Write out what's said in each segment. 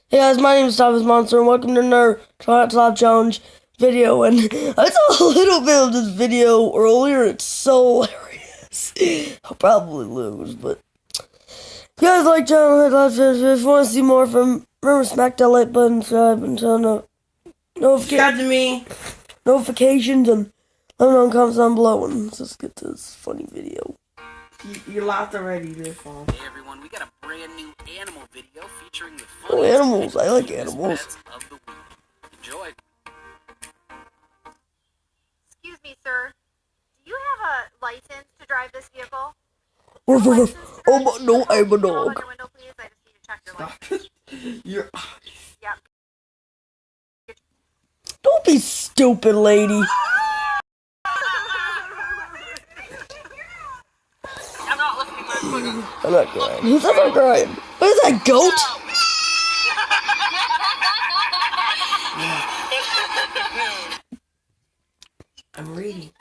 Hey guys, my name is Tommyisamonster and welcome to another Try Not to Laugh Challenge video. And I saw a little bit of this video earlier. It's so hilarious. I'll probably lose, but if you guys like channel, hit like, if you want to see more from, remember smack that like button, subscribe, and turn on notifications, and let me know in the comments down below. And let's just get to this funny video. You laughed already this song. Hey everyone, we got a brand new animal video featuring the funniest Animals. I like animals. pets of the week. Enjoy. Excuse me, sir. Do you have a license to drive this vehicle? Oh my, no, I'm a Roll down dog. your window, please. I just need to check your license. Stop. You're. Yep. Don't be stupid, lady. I'm not listening very quick. I'm not crying. Who's ever crying? What is that, goat? I'm reading.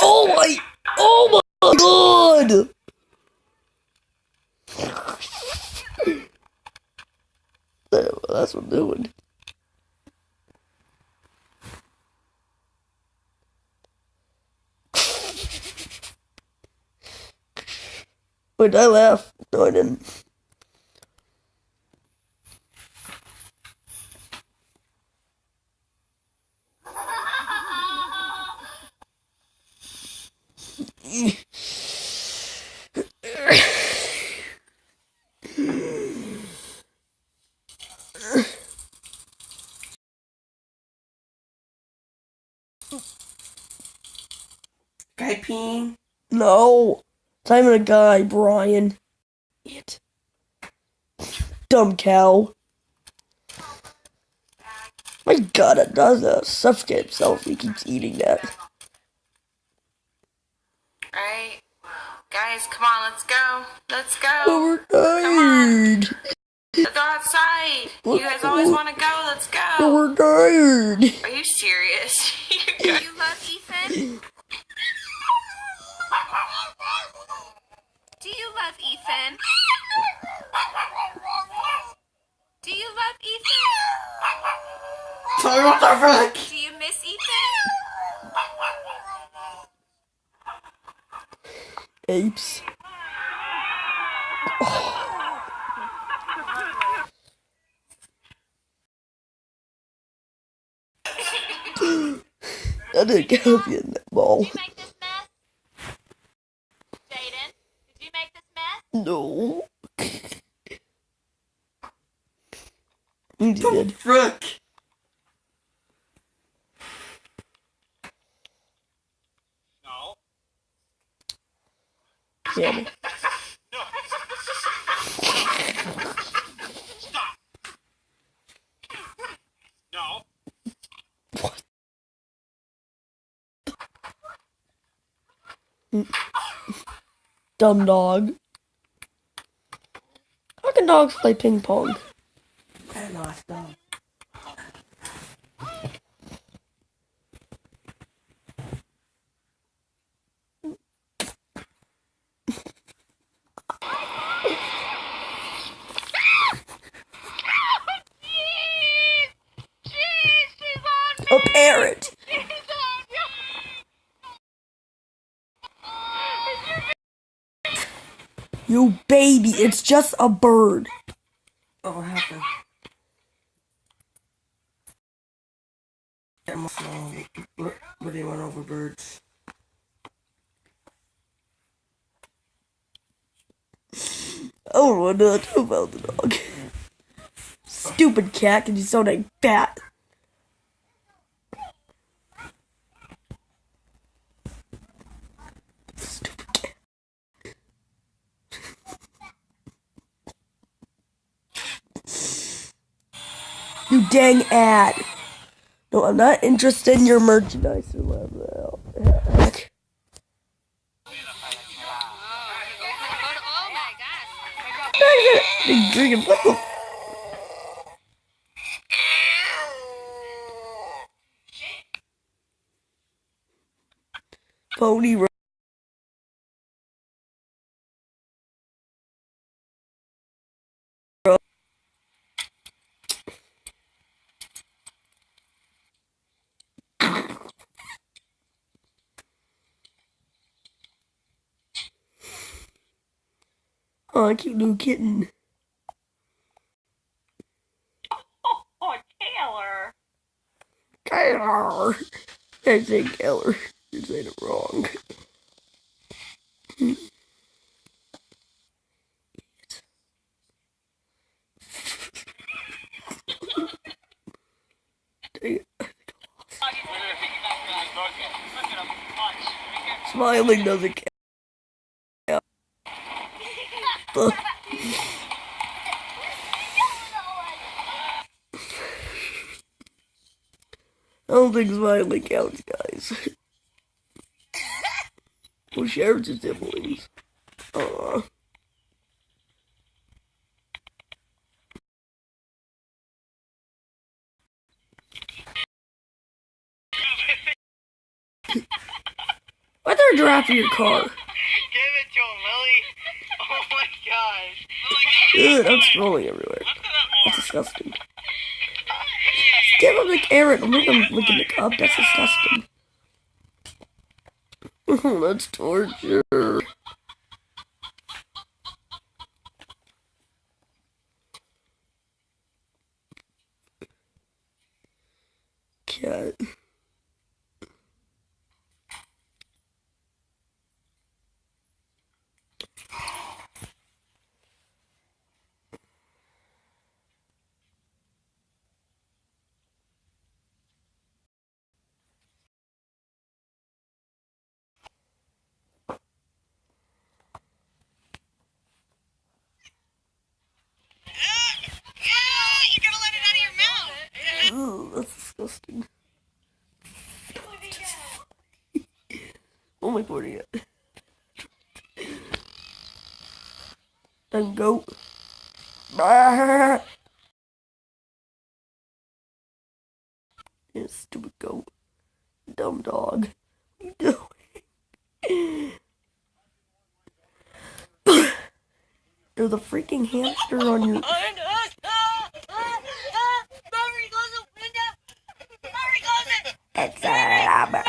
Oh my god! That's what I'm doing. Wait, did I laugh? No, I didn't. Guy peeing? No. I'm a guy, Brian. It. Dumb cow. My god, it does suffocate himself. He keeps eating that. Right? Guys, come on, let's go. Let's go. Oh, we're tired. Let's go outside. You guys always want to go. Let's Oh, go. we're tired. Are you serious? Do you love Ethan? Do you love Ethan? Do you love Ethan? Sorry, what the frick? Do you miss Ethan? Apes. I didn't help you in that ball. Did you make this mess? Jaden, did you make this mess? No. You The did. frick? No. Yeah. No. Dumb dog. How can dogs play ping pong? I lost them. A parrot. You baby, it's just a bird. Oh, what happened? But they went over birds. I don't want to know about the dog. Stupid cat, because he's so dang fat. Stupid cat. You dang ad. No, I'm not interested in your merchandise or whatever the heck. Big drinking. What the? Pony Ro- Oh, cute little kitten. Oh, Taylor. Taylor. I say Taylor. You said it wrong. Dang it. Smiling doesn't count. I don't think smiling counts, guys. We'll share with your siblings. Aw. Why there a giraffe in your car? Give it to him, Lily. Oh my gosh. Ugh, that's rolling everywhere. That's disgusting. Give him the carrot. Don't make him lick in the cup. That's disgusting. That's torture. Cat. You gotta let it out of your mouth. Ugh, that's disgusting. Oh my god, yet. Then goat. You stupid goat. Dumb dog. What are you doing? There's a freaking hamster on your... It's a llama.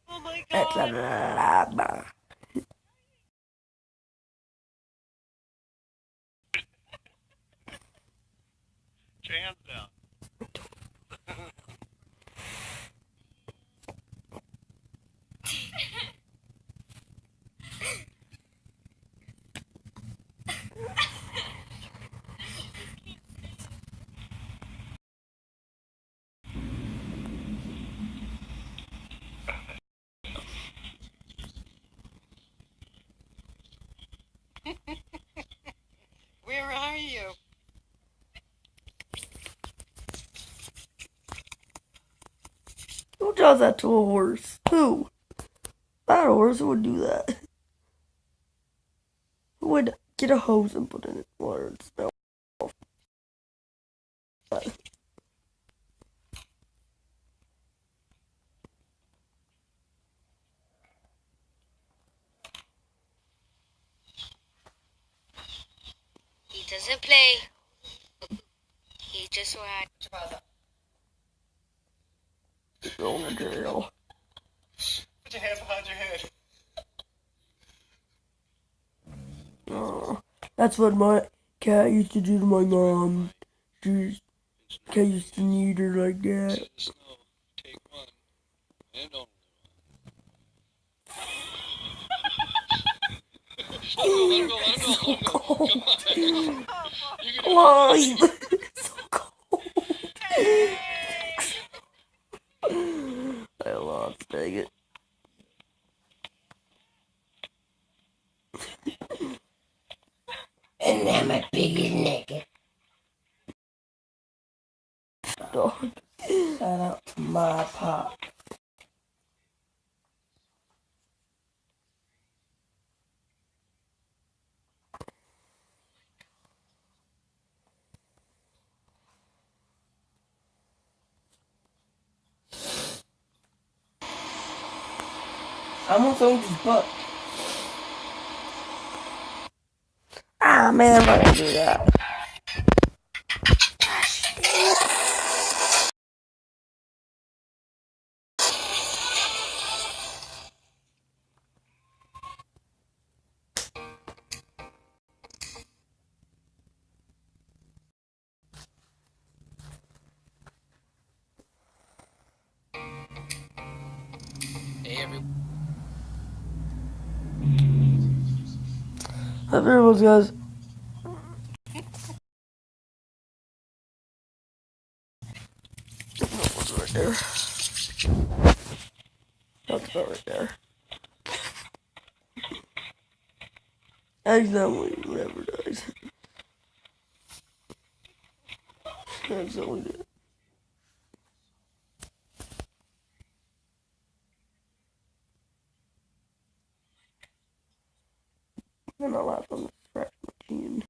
Oh my It's a llama. Put your hands down. Where are you? Who does that to a horse? Who? Not a horse. Who would do that? Who would get a hose and put in water and smell? He doesn't play. He just watch. Going to jail. Put your hands behind your head. Oh, that's what my cat used to do to my mom. Cat used to need her like that. Take one. And only So cold. Climb. So cold. I lost, dang it. And now my pig is naked. Dog. Shout out to my pop. I'm on someone's butt. Ah, man, I'm not gonna do that. Hey, everyone. Hope everyone's guys. What's right there? That's about right there. Accidentally never dies. Accidentally did. I'm not laughing on the scratch machine.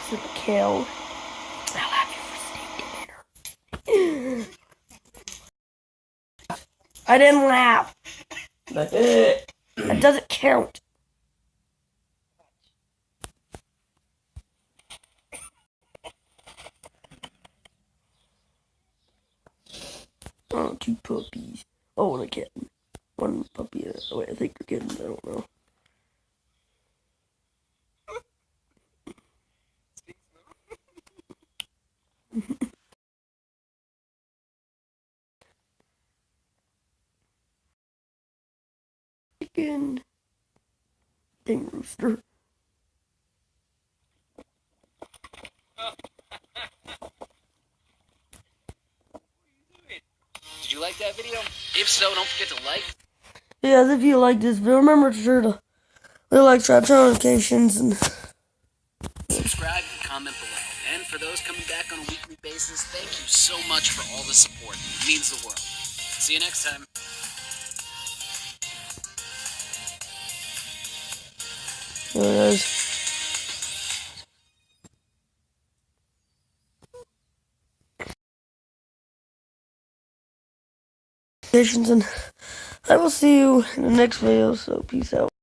Sip of kale. I love you for steak dinner. I didn't laugh. That's it. That doesn't count. Oh, 2 puppies. Oh, and a kitten. 1 puppy. Oh, wait, I think they're kittens. I don't know. Chicken. Dang rooster. Did you like that video? If so, don't forget to like. Yeah, if you like this video, remember to like, subscribe, turn on notifications, and Subscribe and comment below. And for those coming back on a weekly basis, thank you so much for all the support. It means the world. See you next time. there it is. And I will see you in the next video, so peace out.